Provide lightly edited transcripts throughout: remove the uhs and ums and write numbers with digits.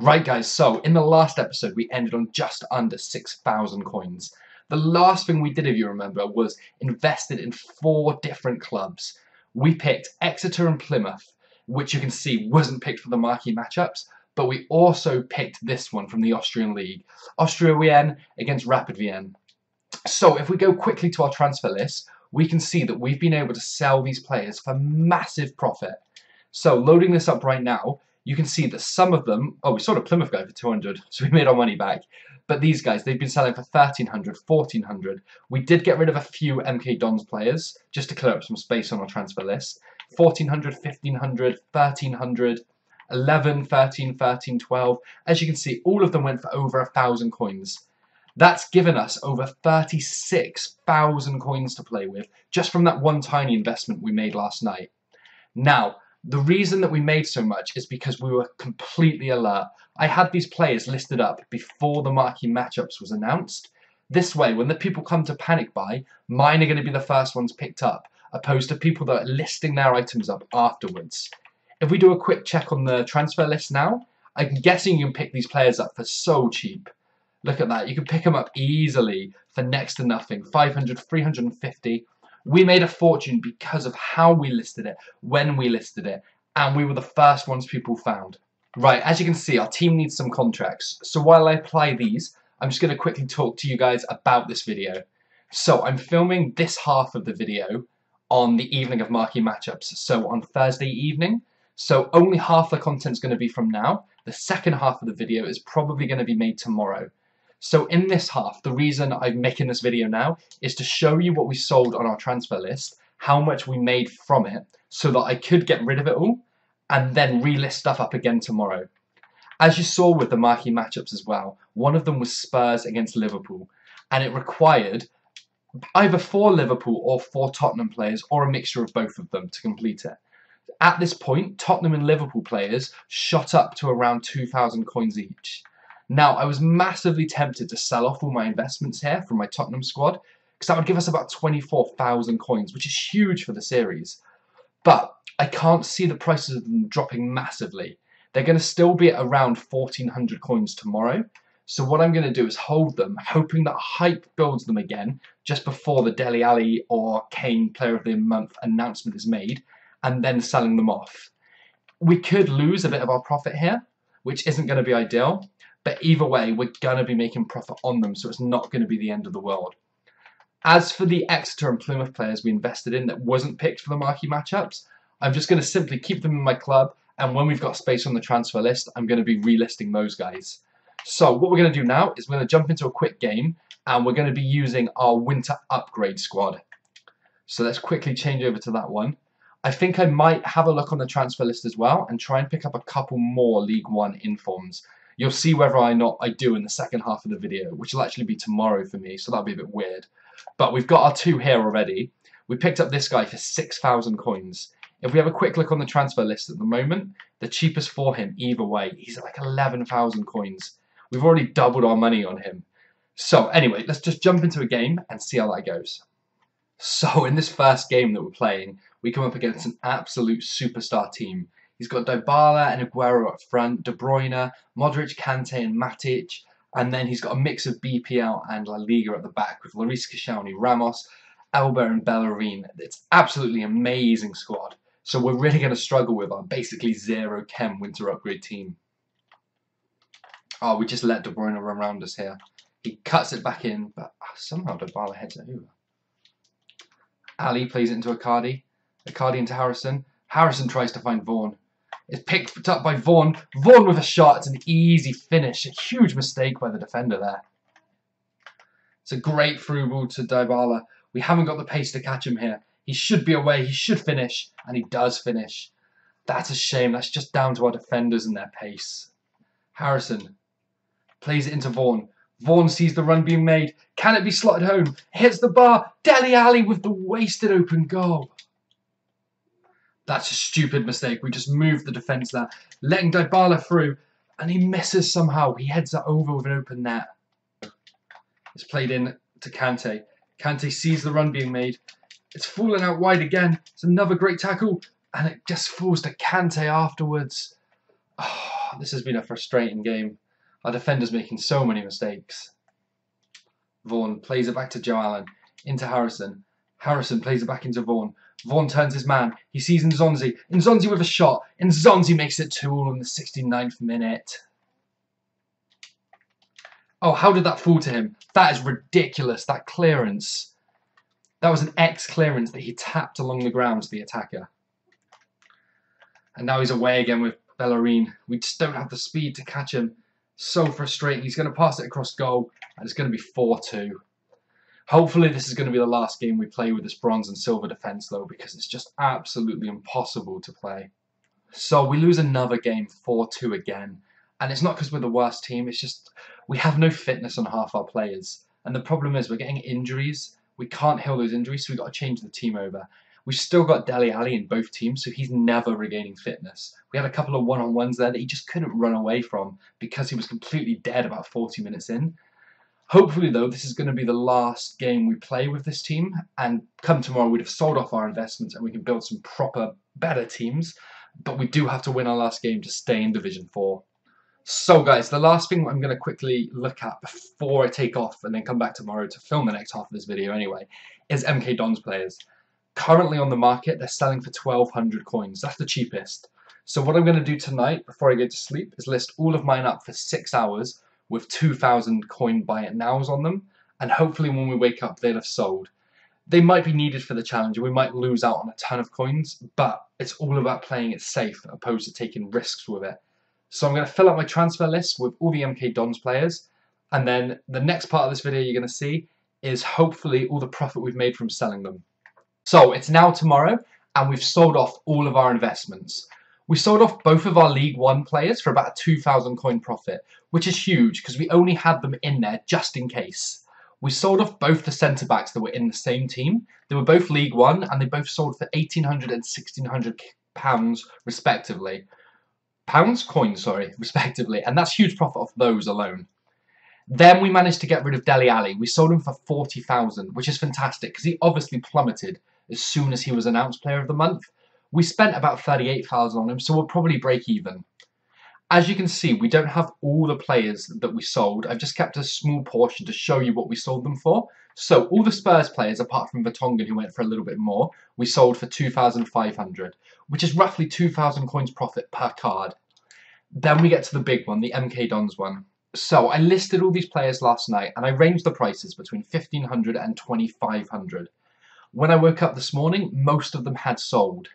Right, guys, so in the last episode, we ended on just under 6,000 coins. The last thing we did, if you remember, was invested in 4 different clubs. We picked Exeter and Plymouth, which you can see wasn't picked for the marquee matchups, but we also picked this one from the Austrian League, Austria Vienna against Rapid Vienna. So if we go quickly to our transfer list, we can see that we've been able to sell these players for massive profit. So loading this up right now, you can see that some of them, oh, we sold a Plymouth guy for 200, so we made our money back. But these guys, they've been selling for 1,300, 1,400. We did get rid of a few MK Dons players, just to clear up some space on our transfer list. 1,400, 1,500, 1,300, 11, 13, 13, 12. As you can see, all of them went for over 1,000 coins. That's given us over 36,000 coins to play with, just from that one tiny investment we made last night. Now, the reason that we made so much is because we were completely alert. I had these players listed up before the marquee matchups was announced. This way, when the people come to panic buy, mine are going to be the first ones picked up, opposed to people that are listing their items up afterwards. If we do a quick check on the transfer list now, I'm guessing you can pick these players up for so cheap. Look at that, you can pick them up easily for next to nothing, 500, 350. We made a fortune because of how we listed it, when we listed it, and we were the first ones people found. Right, as you can see, our team needs some contracts. So while I apply these, I'm just going to quickly talk to you guys about this video. So I'm filming this half of the video on the evening of marquee matchups, so on Thursday evening. So only half the content's going to be from now. The second half of the video is probably going to be made tomorrow. So in this half, the reason I'm making this video now is to show you what we sold on our transfer list, how much we made from it, so that I could get rid of it all, and then relist stuff up again tomorrow. As you saw with the marquee matchups as well, one of them was Spurs against Liverpool, and it required either 4 Liverpool or 4 Tottenham players, or a mixture of both of them to complete it. At this point, Tottenham and Liverpool players shot up to around 2,000 coins each. Now, I was massively tempted to sell off all my investments here from my Tottenham squad, because that would give us about 24,000 coins, which is huge for the series. But I can't see the prices of them dropping massively. They're going to still be at around 1,400 coins tomorrow. So what I'm going to do is hold them, hoping that hype builds them again just before the Dele Alli or Kane Player of the Month announcement is made, and then selling them off. We could lose a bit of our profit here, which isn't going to be ideal. But either way, we're going to be making profit on them, so it's not going to be the end of the world. As for the Exeter and Plymouth players we invested in that wasn't picked for the marquee matchups, I'm just going to simply keep them in my club, and when we've got space on the transfer list, I'm going to be relisting those guys. So what we're going to do now is we're going to jump into a quick game, and we're going to be using our winter upgrade squad. So let's quickly change over to that one. I think I might have a look on the transfer list as well, and try and pick up a couple more League One informs. You'll see whether or not I do in the second half of the video, which will actually be tomorrow for me, so that'll be a bit weird. But we've got our 2 here already. We picked up this guy for 6,000 coins. If we have a quick look on the transfer list at the moment, the cheapest for him, either way, he's at like 11,000 coins. We've already doubled our money on him. So anyway, let's just jump into a game and see how that goes. So in this first game that we're playing, we come up against an absolute superstar team. He's got Dybala and Aguero up front, De Bruyne, Modric, Kante and Matic, and then he's got a mix of BPL and La Liga at the back with Lloris, Koscielny, Ramos, Elba and Bellerin. It's absolutely amazing squad. So we're really going to struggle with our basically zero chem winter upgrade team. Oh, we just let De Bruyne run around us here. He cuts it back in, but somehow Dybala heads it over. Ali plays it into Icardi. Icardi into Harrison. Harrison tries to find Vaughan. It's picked up by Vaughan. Vaughan with a shot. It's an easy finish. A huge mistake by the defender there. It's a great through ball to Dybala. We haven't got the pace to catch him here. He should be away. He should finish. And he does finish. That's a shame. That's just down to our defenders and their pace. Harrison plays it into Vaughan. Vaughan sees the run being made. Can it be slotted home? Hits the bar. Dele Alli with the wasted open goal. That's a stupid mistake. We just moved the defence there, letting Dybala through, and he misses somehow. He heads that over with an open net. It's played in to Kante. Kante sees the run being made. It's falling out wide again. It's another great tackle, and it just falls to Kante afterwards. Oh, This has been a frustrating game. Our defender's making so many mistakes. Vaughan plays it back to Joe Allen. Into Harrison. Harrison plays it back into Vaughan. Vaughan turns his man. He sees Nzonzi. Nzonzi with a shot. Nzonzi makes it 2-all in the 69th minute. Oh, how did that fall to him? That is ridiculous, that clearance. That was an X-clearance that he tapped along the ground to the attacker. And now he's away again with Bellerin. We just don't have the speed to catch him. So frustrating. He's going to pass it across goal, and it's going to be 4-2. Hopefully this is going to be the last game we play with this bronze and silver defence, though, because it's just absolutely impossible to play. So we lose another game, 4-2 again. And it's not because we're the worst team, it's just we have no fitness on half our players. And the problem is we're getting injuries. We can't heal those injuries, so we've got to change the team over. We've still got Dele Alli in both teams, so he's never regaining fitness. We had a couple of one-on-ones there that he just couldn't run away from because he was completely dead about 40 minutes in. Hopefully, though, this is going to be the last game we play with this team, and come tomorrow we'd have sold off our investments and we can build some proper, better teams, but we do have to win our last game to stay in Division 4. So guys, the last thing I'm going to quickly look at before I take off and then come back tomorrow to film the next half of this video anyway, is MK Dons players. Currently on the market, they're selling for 1,200 coins. That's the cheapest. So what I'm going to do tonight, before I go to sleep, is list all of mine up for 6 hours with 2,000 coin buy it nows on them, and hopefully when we wake up they'll have sold. They might be needed for the challenge and we might lose out on a ton of coins, but it's all about playing it safe opposed to taking risks with it. So I'm going to fill up my transfer list with all the MK Dons players, and then the next part of this video you're going to see is hopefully all the profit we've made from selling them. So it's now tomorrow and we've sold off all of our investments. We sold off both of our League One players for about a 2,000 coin profit, which is huge because we only had them in there just in case. We sold off both the centre-backs that were in the same team. They were both League One and they both sold for £1,800 and £1,600 respectively. Coins, respectively. And that's huge profit off those alone. Then we managed to get rid of Dele Alli. We sold him for 40,000, which is fantastic because he obviously plummeted as soon as he was announced Player of the Month. We spent about 38,000 on him, so we'll probably break even. As you can see, we don't have all the players that we sold. I've just kept a small portion to show you what we sold them for. So all the Spurs players, apart from Vertonghen, who went for a little bit more, we sold for 2,500, which is roughly 2,000 coins profit per card. Then we get to the big one, the MK Dons one. So I listed all these players last night, and I ranged the prices between 1,500 and 2,500. When I woke up this morning, most of them had sold.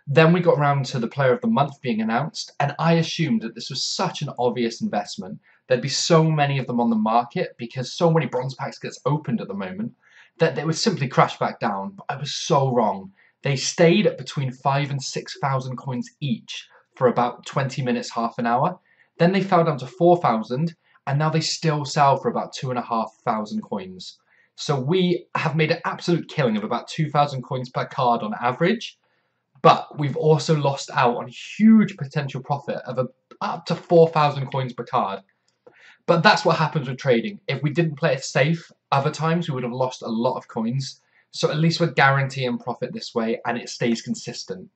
Then we got round to the Player of the Month being announced, and I assumed that this was such an obvious investment. There'd be so many of them on the market because so many bronze packs gets opened at the moment that they would simply crash back down. But I was so wrong. They stayed at between 5,000 and 6,000 coins each for about 20 minutes, half an hour. Then they fell down to 4,000, and now they still sell for about 2,500 coins. So we have made an absolute killing of about 2,000 coins per card on average. But we've also lost out on huge potential profit of up to 4,000 coins per card. But that's what happens with trading. If we didn't play it safe, other times we would have lost a lot of coins. So at least we're guaranteeing profit this way and it stays consistent.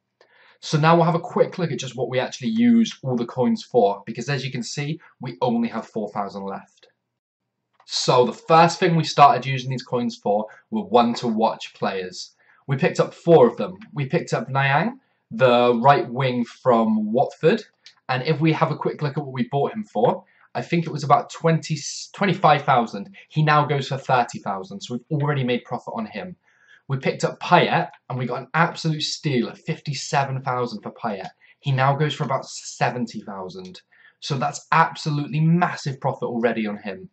So now we'll have a quick look at just what we actually use all the coins for. Because as you can see, we only have 4,000 left. So the first thing we started using these coins for were one-to-watch players. We picked up 4 of them. We picked up Niang, the right wing from Watford. And if we have a quick look at what we bought him for, I think it was about 25,000. He now goes for 30,000. So we've already made profit on him. We picked up Payet and we got an absolute steal of 57,000 for Payet. He now goes for about 70,000. So that's absolutely massive profit already on him.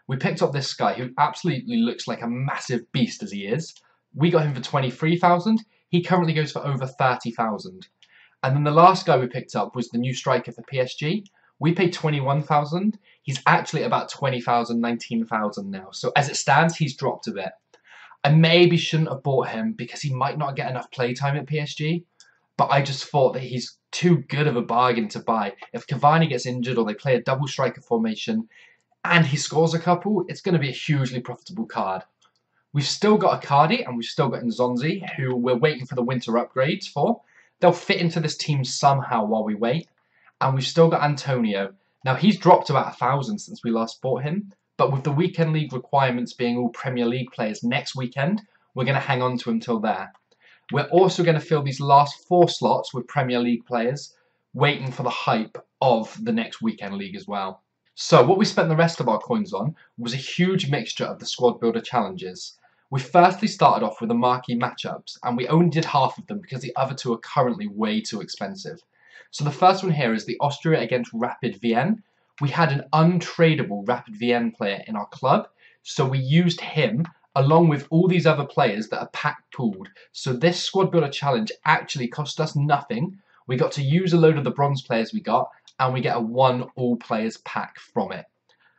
We picked up this guy who absolutely looks like a massive beast as he is. We got him for 23,000. He currently goes for over 30,000. And then the last guy we picked up was the new striker for PSG. We paid 21,000. He's actually about 20,000, 19,000 now. So as it stands, he's dropped a bit. I maybe shouldn't have bought him because he might not get enough playtime at PSG. But I just thought that he's too good of a bargain to buy. If Cavani gets injured or they play a double striker formation and he scores a couple, it's going to be a hugely profitable card. We've still got Icardi and we've still got Nzonzi, who we're waiting for the winter upgrades for. They'll fit into this team somehow while we wait. And we've still got Antonio. Now, he's dropped about 1,000 since we last bought him, but with the weekend league requirements being all Premier League players next weekend, we're going to hang on to him till there. We're also going to fill these last 4 slots with Premier League players, waiting for the hype of the next weekend league as well. So what we spent the rest of our coins on was a huge mixture of the squad builder challenges. We firstly started off with the marquee matchups, and we only did half of them because the other 2 are currently way too expensive. So the first one here is the Austria against Rapid Vienna. We had an untradeable Rapid Vienna player in our club, so we used him along with all these other players that are pack pooled. So this squad builder challenge actually cost us nothing. We got to use a load of the bronze players we got, and we get a 1 all players pack from it.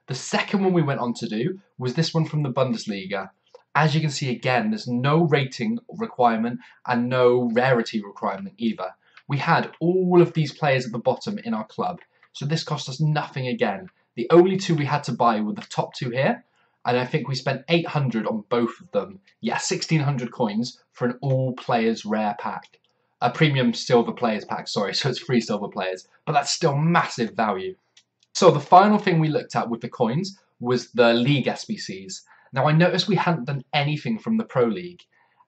The second one we went on to do was this one from the Bundesliga. As you can see again, there's no rating requirement and no rarity requirement either. We had all of these players at the bottom in our club, so this cost us nothing again. The only 2 we had to buy were the top 2 here, and I think we spent 800 on both of them. Yeah, 1,600 coins for an all players rare pack. A premium silver players pack, sorry, so it's 3 silver players, but that's still massive value. So the final thing we looked at with the coins was the League SBCs. Now I noticed we hadn't done anything from the Pro League,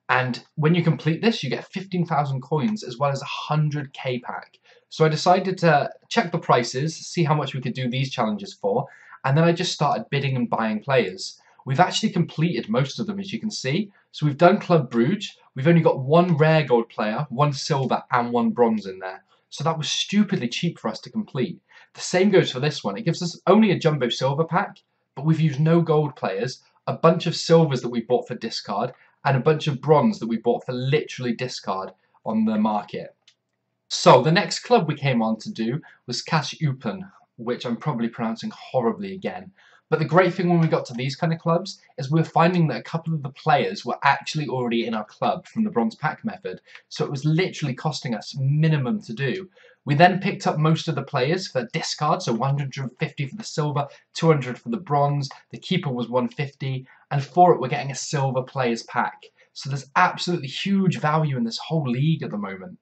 and when you complete this you get 15,000 coins as well as a 100k pack. So I decided to check the prices, see how much we could do these challenges for, and then I just started bidding and buying players. We've actually completed most of them, as you can see. So we've done Club Brugge, we've only got 1 rare gold player, 1 silver and 1 bronze in there. So that was stupidly cheap for us to complete. The same goes for this one. It gives us only a jumbo silver pack, but we've used no gold players, a bunch of silvers that we bought for discard, and a bunch of bronze that we bought for literally discard on the market. So the next club we came on to do was Cash Eupen, which I'm probably pronouncing horribly again. But the great thing when we got to these kind of clubs is we're finding that a couple of the players were actually already in our club from the bronze pack method, so it was literally costing us minimum to do. We then picked up most of the players for discard, so 150 for the silver, 200 for the bronze, the keeper was 150, and for it we're getting a silver players pack. So there's absolutely huge value in this whole league at the moment.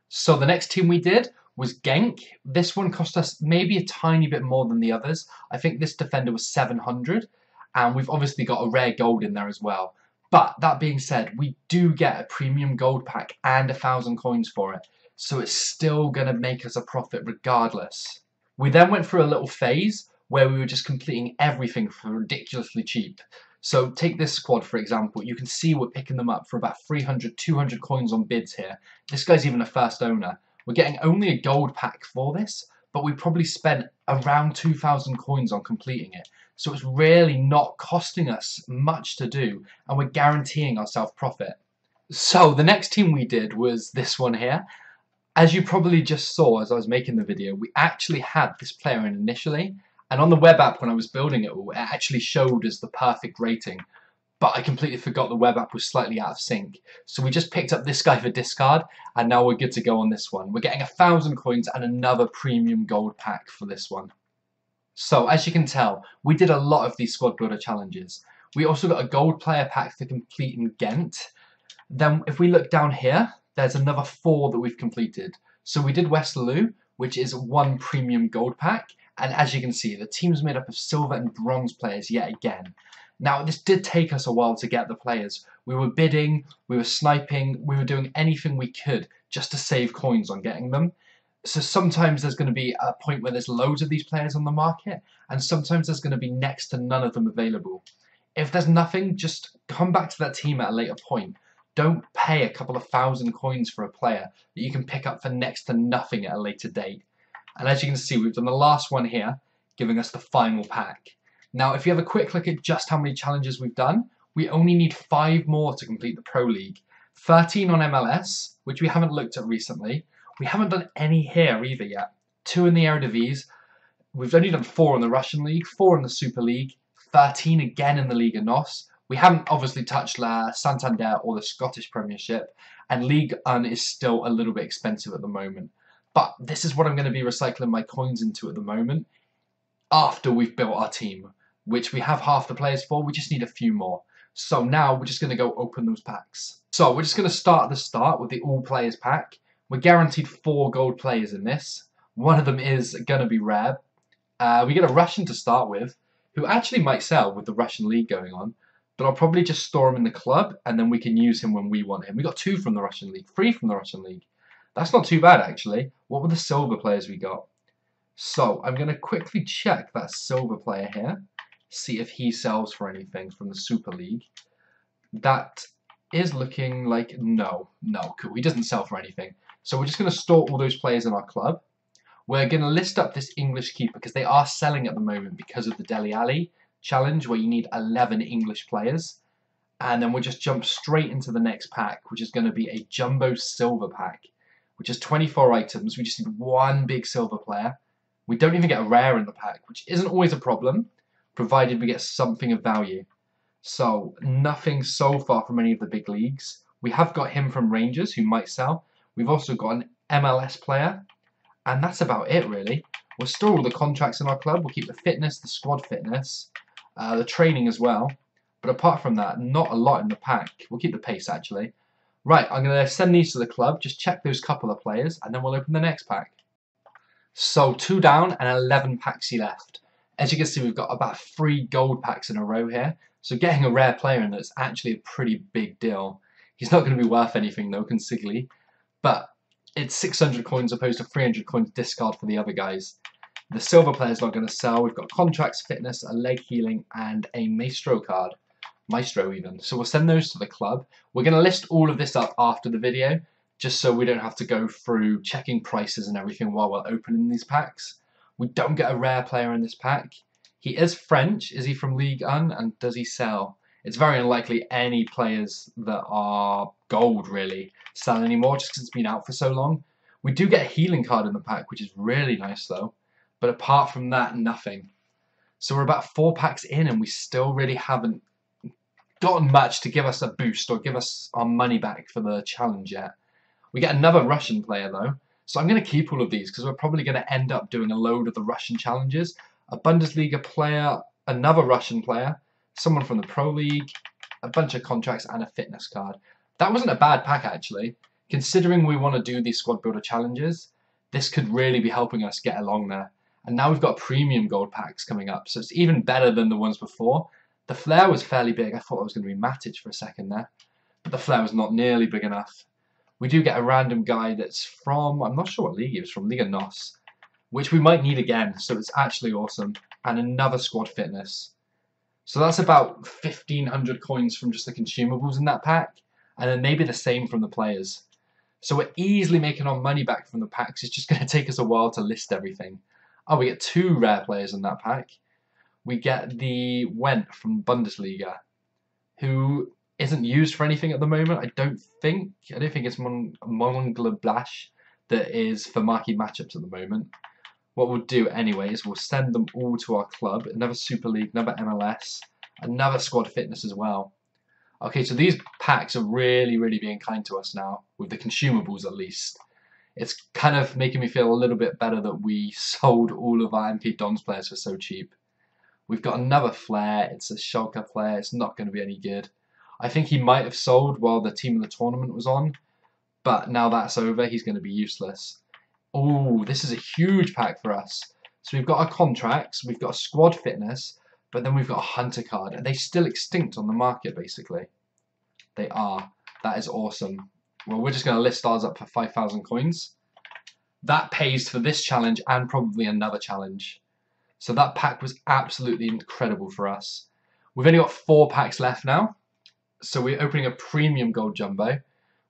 So the next team we did was Genk. This one cost us maybe a tiny bit more than the others. I think this defender was 700, and we've obviously got a rare gold in there as well. But that being said, we do get a premium gold pack and 1,000 coins for it, so it's still going to make us a profit regardless. We then went through a little phase where we were just completing everything for ridiculously cheap. So take this squad for example, you can see we're picking them up for about 300, 200 coins on bids here. This guy's even a first owner. We're getting only a gold pack for this, but we probably spent around 2,000 coins on completing it. So it's really not costing us much to do, and we're guaranteeing ourselves profit. So the next team we did was this one here. As you probably just saw as I was making the video, we actually had this player in initially, and on the web app when I was building it all, it actually showed as the perfect rating. But I completely forgot the web app was slightly out of sync. So we just picked up this guy for discard, and now we're good to go on this one. We're getting 1,000 coins and another premium gold pack for this one. So as you can tell, we did a lot of these squad builder challenges. We also got a gold player pack to complete in Ghent. Then if we look down here, there's another 4 that we've completed. So we did Westerlo, which is 1 premium gold pack. And as you can see, the team's made up of silver and bronze players yet again. Now, this did take us a while to get the players. We were bidding, we were sniping, we were doing anything we could just to save coins on getting them. So sometimes there's going to be a point where there's loads of these players on the market, and sometimes there's going to be next to none of them available. If there's nothing, just come back to that team at a later point. Don't pay a couple of 1,000 coins for a player that you can pick up for next to nothing at a later date. And as you can see, we've done the last one here, giving us the final pack. Now, if you have a quick look at just how many challenges we've done, we only need 5 more to complete the Pro League. 13 on MLS, which we haven't looked at recently. We haven't done any here either yet. 2 in the Eredivisie. We've only done 4 in the Russian League, 4 in the Super League, 13 again in the Liga NOS. We haven't obviously touched La Santander or the Scottish Premiership, and Ligue 1 is still a little bit expensive at the moment. But this is what I'm going to be recycling my coins into at the moment, after we've built our team, which we have half the players for. We just need a few more. So now we're just going to go open those packs. So we're just going to start at the start with the all players pack. We're guaranteed 4 gold players in this. One of them is going to be rare. We get a Russian to start with, who actually might sell with the Russian league going on, but I'll probably just store him in the club, and then we can use him when we want him. We got 2 from the Russian league, 3 from the Russian league. That's not too bad, actually. What were the silver players we got? So, I'm going to quickly check that silver player here, see if he sells for anything from the Super League. That is looking like no, cool. He doesn't sell for anything. So we're just going to store all those players in our club. We're going to list up this English keeper because they are selling at the moment because of the Dele Alli challenge where you need 11 English players. And then we'll just jump straight into the next pack, which is going to be a Jumbo Silver pack, which is 24 items. We just need 1 big silver player. We don't even get a rare in the pack, which isn't always a problem, provided we get something of value. So, nothing so far from any of the big leagues. We have got him from Rangers, who might sell. We've also got an MLS player. And that's about it, really. We'll store all the contracts in our club. We'll keep the fitness, the squad fitness, the training as well. But apart from that, not a lot in the pack. We'll keep the pace, actually. Right, I'm going to send these to the club. Just check those couple of players, and then we'll open the next pack. So, 2 down and 11 packs left. As you can see, we've got about 3 gold packs in a row here. So getting a rare player in that's actually a pretty big deal. He's not going to be worth anything, though, Consigli. But it's 600 coins opposed to 300 coins discard for the other guys. The silver player's not going to sell. We've got contracts, fitness, a leg healing, and a Maestro card. Maestro even. So we'll send those to the club. We're going to list all of this up after the video, just so we don't have to go through checking prices and everything while we're opening these packs. We don't get a rare player in this pack. He is French. Is he from Ligue 1? And does he sell? It's very unlikely any players that are gold, really, sell anymore, just because it's been out for so long. We do get a healing card in the pack, which is really nice, though. But apart from that, nothing. So we're about 4 packs in, and we still really haven't gotten much to give us a boost or give us our money back for the challenge yet. We get another Russian player, though. So I'm going to keep all of these, because we're probably going to end up doing a load of the Russian challenges. A Bundesliga player, another Russian player, someone from the Pro League, a bunch of contracts, and a fitness card. That wasn't a bad pack, actually. Considering we want to do these squad builder challenges, this could really be helping us get along there. And now we've got premium gold packs coming up, so it's even better than the ones before. The flare was fairly big. I thought it was going to be Matic for a second there, but the flare was not nearly big enough. We do get a random guy that's from, I'm not sure what league he was from, Liga NOS, which we might need again, so it's actually awesome. And another squad fitness. So that's about 1,500 coins from just the consumables in that pack, and then maybe the same from the players. So we're easily making our money back from the packs. It's just going to take us a while to list everything. Oh, we get 2 rare players in that pack. We get the Wendt from Bundesliga, who isn't used for anything at the moment. I don't think it's Mönchengladbach that is for marquee matchups at the moment. What we'll do anyway is we'll send them all to our club. Another Super League, another MLS, another squad fitness as well. Okay, so these packs are really, really being kind to us now, with the consumables at least. It's kind of making me feel a little bit better that we sold all of our MK Dons players for so cheap. We've got another Flair. It's a Schalke player. It's not going to be any good. I think he might have sold while the team of the tournament was on, but now that's over, he's going to be useless. Oh, this is a huge pack for us. So we've got our contracts, we've got a squad fitness, but then we've got a hunter card. Are they still extinct on the market, basically? They are. That is awesome. Well, we're just going to list ours up for 5,000 coins. That pays for this challenge and probably another challenge. So that pack was absolutely incredible for us. We've only got 4 packs left now. So we're opening a premium gold jumbo,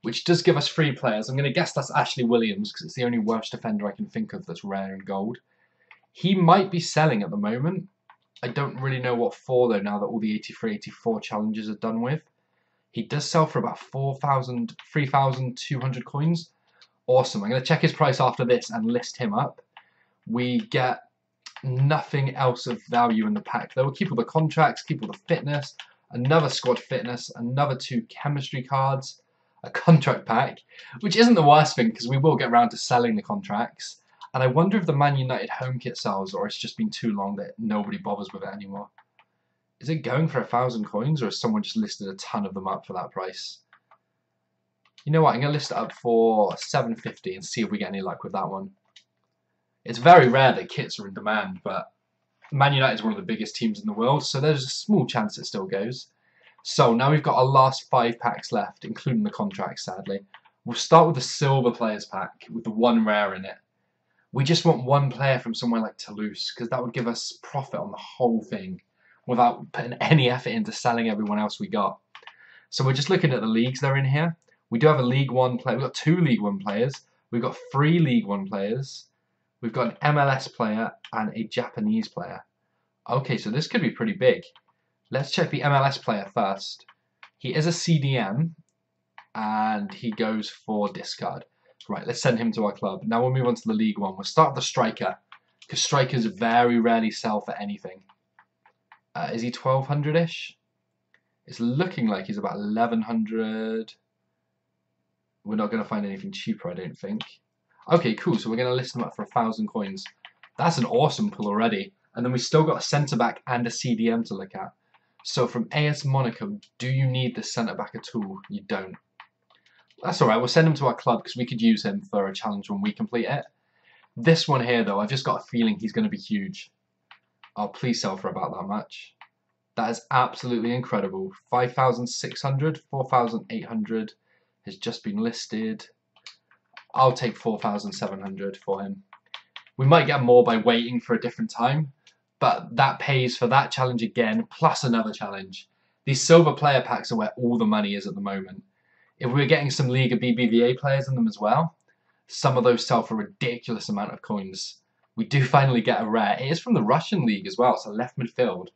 which does give us 3 players. I'm going to guess that's Ashley Williams, because it's the only Welsh defender I can think of that's rare in gold. He might be selling at the moment. I don't really know what for, though, now that all the 83, 84 challenges are done with. He does sell for about 3,200 coins. Awesome. I'm going to check his price after this and list him up. We get nothing else of value in the pack, though. We'll keep all the contracts, keep all the fitness, another squad fitness, another 2 chemistry cards, a contract pack, which isn't the worst thing because we will get around to selling the contracts. And I wonder if the Man United home kit sells, or it's just been too long that nobody bothers with it anymore. Is it going for 1,000 coins, or has someone just listed a ton of them up for that price? You know what, I'm going to list it up for 750 and see if we get any luck with that one. It's very rare that kits are in demand, but Man United is one of the biggest teams in the world, so there's a small chance it still goes. So now we've got our last 5 packs left, including the contracts, sadly. We'll start with the silver players pack with the 1 rare in it. We just want 1 player from somewhere like Toulouse, because that would give us profit on the whole thing without putting any effort into selling everyone else we got. So we're just looking at the leagues that are in here. We do have a League 1 player. We've got 2 League 1 players. We've got 3 League 1 players. We've got an MLS player and a Japanese player. Okay, so this could be pretty big. Let's check the MLS player first. He is a CDM, and he goes for discard. Right, let's send him to our club. Now we'll move on to the League 1. We'll start with the striker, because strikers very rarely sell for anything. Is he 1200-ish? It's looking like he's about 1100. We're not going to find anything cheaper, I don't think. Okay, cool. So we're going to list him up for 1,000 coins. That's an awesome pull already. And then we still got a centre-back and a CDM to look at. So from AS Monaco, do you need the centre-back at all? You don't. That's alright. We'll send him to our club because we could use him for a challenge when we complete it. This one here, though, I've just got a feeling he's going to be huge. Oh, please sell for about that much. That is absolutely incredible. 5,600, 4,800 has just been listed. I'll take 4,700 for him. We might get more by waiting for a different time, but that pays for that challenge again, plus another challenge. These silver player packs are where all the money is at the moment. If we're getting some Liga BBVA players in them as well, some of those sell for a ridiculous amount of coins. We do finally get a rare. It is from the Russian league as well, so left midfield.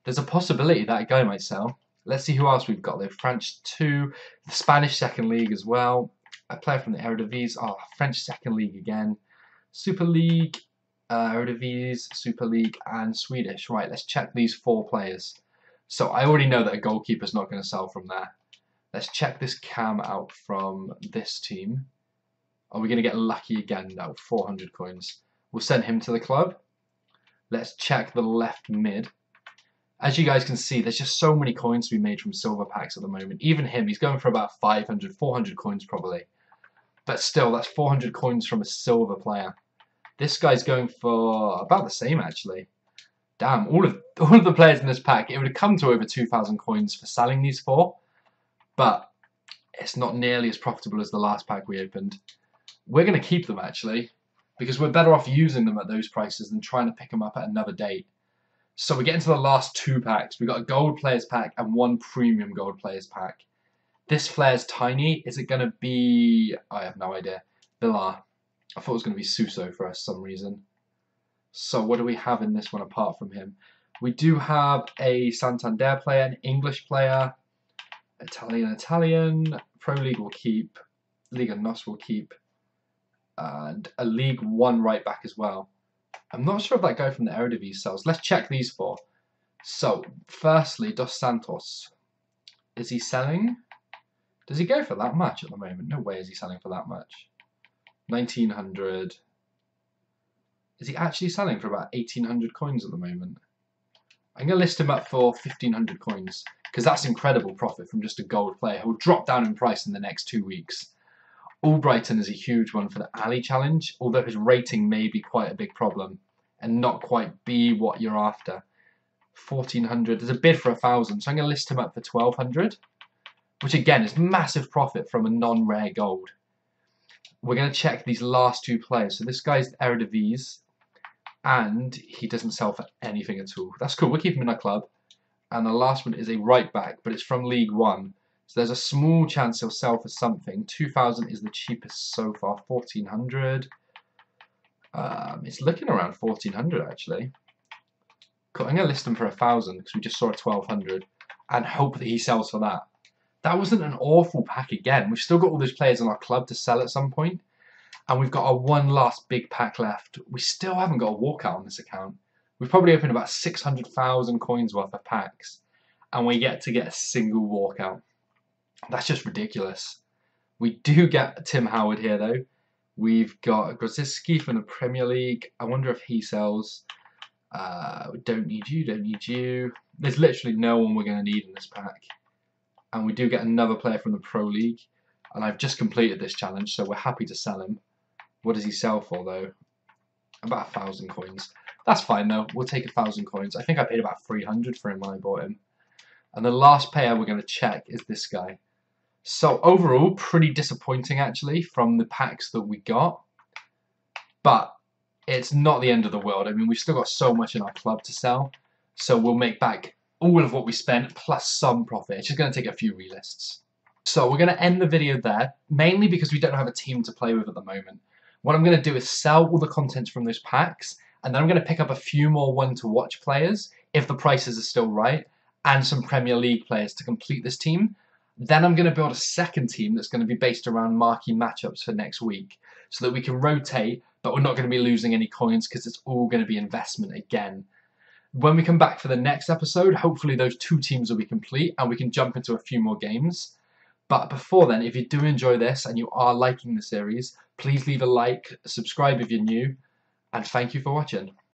There's a possibility that guy might sell. Let's see who else we've got there. French 2, the Spanish second league as well. A player from the Eredivisie. Oh, French second league again. Super League, Eredivisie, Super League, and Swedish. Right, let's check these 4 players. So I already know that a goalkeeper's not going to sell from there. Let's check this cam out from this team. Are we going to get lucky again? No, 400 coins. We'll send him to the club. Let's check the left mid. As you guys can see, there's just so many coins to be made from silver packs at the moment. Even him, he's going for about 500, 400 coins probably. But still, that's 400 coins from a silver player. This guy's going for about the same, actually. Damn, all of the players in this pack, it would have come to over 2,000 coins for selling these 4. But it's not nearly as profitable as the last pack we opened. We're going to keep them, actually, because we're better off using them at those prices than trying to pick them up at another date. So we get into the last 2 packs. We've got a gold players pack and 1 premium gold players pack. This flare's tiny. Is it going to be... I have no idea. Villar. I thought it was going to be Suso for some reason. So what do we have in this one apart from him? We do have a Santander player, an English player, Italian, Pro League will keep, Liga NOS will keep, and a League 1 right back as well. I'm not sure if that guy from the Eredivisie sells. Let's check these 4. So, firstly, Dos Santos. Is he selling? Does he go for that much at the moment? No way is he selling for that much. 1,900. Is he actually selling for about 1,800 coins at the moment? I'm going to list him up for 1,500 coins, because that's incredible profit from just a gold player who will drop down in price in the next 2 weeks. Albrighton is a huge one for the Ali challenge, although his rating may be quite a big problem and not quite be what you're after. 1,400. There's a bid for 1,000, so I'm going to list him up for 1,200, which again is massive profit from a non-rare gold. We're going to check these last 2 players. So this guy's Eredivisie, and he doesn't sell for anything at all. That's cool. We'll keep him in our club. And the last one is a right back, but it's from League 1. So there's a small chance he'll sell for something. 2,000 is the cheapest so far. 1,400. It's looking around 1,400 actually. Cool. I'm going to list him for 1,000 because we just saw a 1,200 and hope that he sells for that. That wasn't an awful pack again. We've still got all those players in our club to sell at some point. And we've got our one last big pack left. We still haven't got a walkout on this account. We've probably opened about 600,000 coins worth of packs. And we get to get a single walkout. That's just ridiculous. We do get Tim Howard here though. We've got Grozicki from the Premier League. I wonder if he sells. Don't need you, don't need you. There's literally no one we're going to need in this pack. And we do get another player from the Pro League. And I've just completed this challenge, so we're happy to sell him. What does he sell for though? About 1,000 coins. That's fine though. We'll take 1,000 coins. I think I paid about 300 for him when I bought him. And the last player we're going to check is this guy. So overall, pretty disappointing actually from the packs that we got. But it's not the end of the world. I mean, we've still got so much in our club to sell. So we'll make back all of what we spent plus some profit. It's just going to take a few relists. So we're going to end the video there, mainly because we don't have a team to play with at the moment. What I'm going to do is sell all the contents from those packs, and then I'm going to pick up a few more one-to-watch players, if the prices are still right, and some Premier League players to complete this team. Then I'm going to build a second team that's going to be based around marquee matchups for next week, so that we can rotate, but we're not going to be losing any coins because it's all going to be investment again. When we come back for the next episode, hopefully those 2 teams will be complete, and we can jump into a few more games. But before then, if you do enjoy this and you are liking the series, please leave a like, subscribe if you're new, and thank you for watching.